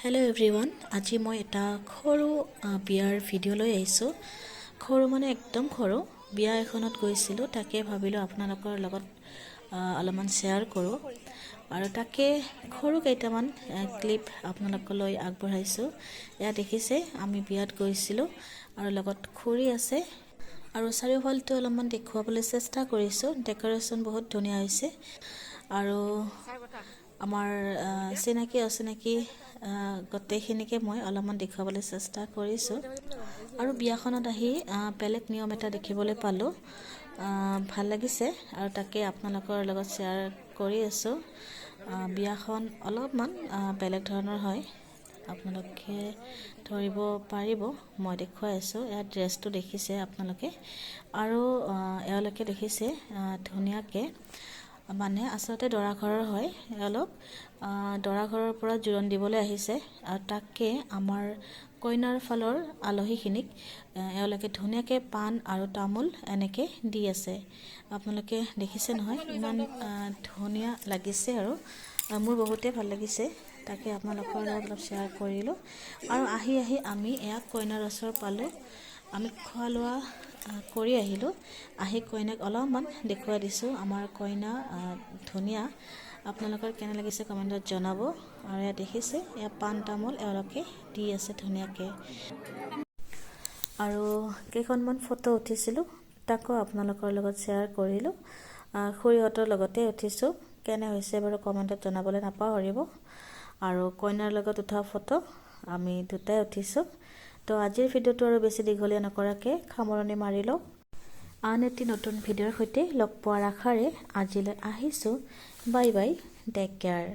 Hello' everyone, আজি মই এটা সৰু বিয়াৰ ভিডিঅ' লৈ আহিছোঁ। সৰু মানে একদম সৰু বিয়া এখনত গৈছিলোঁ, তাকে ভাবিলোঁ আপোনালোকৰ লগত অলপমান শ্বেয়াৰ কৰোঁ আৰু তাকে সৰু কেইটামান ক্লিপ আপোনালোকলৈ আগবঢ়াইছোঁ। এয়া দেখিছে, আমি বিয়াত গৈছিলোঁ আৰু লগত খুৰী আছে আৰু চাৰিওফালটো অলপমান দেখুৱাবলৈ চেষ্টা কৰিছোঁ। ডেক'ৰেশ্যন বহুত ধুনীয়া হৈছে আৰু আমাৰ চিনাকি অচিনাকি গোটেইখিনিকে মই অলপমান দেখুৱাবলৈ চেষ্টা কৰিছোঁ আৰু বিয়াখনত আহি বেলেগ নিয়ম এটা দেখিবলৈ পালোঁ, ভাল লাগিছে আৰু তাকে আপোনালোকৰ লগত শ্বেয়াৰ কৰি আছোঁ। বিয়াখন অলপমান বেলেগ ধৰণৰ হয়, আপোনালোকে ধৰিব পাৰিব। মই দেখুৱাই আছোঁ, ইয়াৰ ড্ৰেছটো দেখিছে আপোনালোকে আৰু এওঁলোকে দেখিছে ধুনীয়াকৈ, মানে আচলতে দৰা ঘৰৰ হয়, এওঁলোক দৰা ঘৰৰ পৰা জোৰোণ দিবলৈ আহিছে আৰু তাকে আমাৰ কইনাৰ ফালৰ আলহীখিনিক এওঁলোকে ধুনীয়াকৈ পাণ আৰু তামোল এনেকৈ দি আছে। আপোনালোকে দেখিছে নহয়, ইমান ধুনীয়া লাগিছে আৰু মোৰ বহুতেই ভাল লাগিছে। তাকে আপোনালোকৰ লগত অলপ শ্বেয়াৰ কৰিলোঁ আৰু আহি আমি এয়া কইনাৰ ওচৰ পালোঁ। আমি খোৱা লোৱা কৰি আহিলোঁ, আহি কইনাক অলপমান দেখুৱাই দিছোঁ। আমাৰ কইনা ধুনীয়া, আপোনালোকৰ কেনে লাগিছে কমেণ্টত জনাব। আৰু এয়া দেখিছে, এয়া পাণ তামোল এওঁলোকে দি আছে ধুনীয়াকৈ আৰু কেইখনমান ফটো উঠিছিলোঁ, তাকো আপোনালোকৰ লগত শ্বেয়াৰ কৰিলোঁ। খুৰীহঁতৰ লগতে উঠিছোঁ, কেনে হৈছে বাৰু কমেণ্টত জনাবলৈ নাপাহৰিব। আৰু কইনাৰ লগত উঠা ফটো আমি দুটাই উঠিছোঁ। তো আজিৰ ভিডিঅ'টো আৰু বেছি দীঘলীয়া নকৰাকৈ সামৰণি মাৰি লওঁ। আন এটি নতুন ভিডিঅ'ৰ সৈতে লগ পোৱাৰ আশাৰে আজিলৈ আহিছোঁ। Bye bye, take care.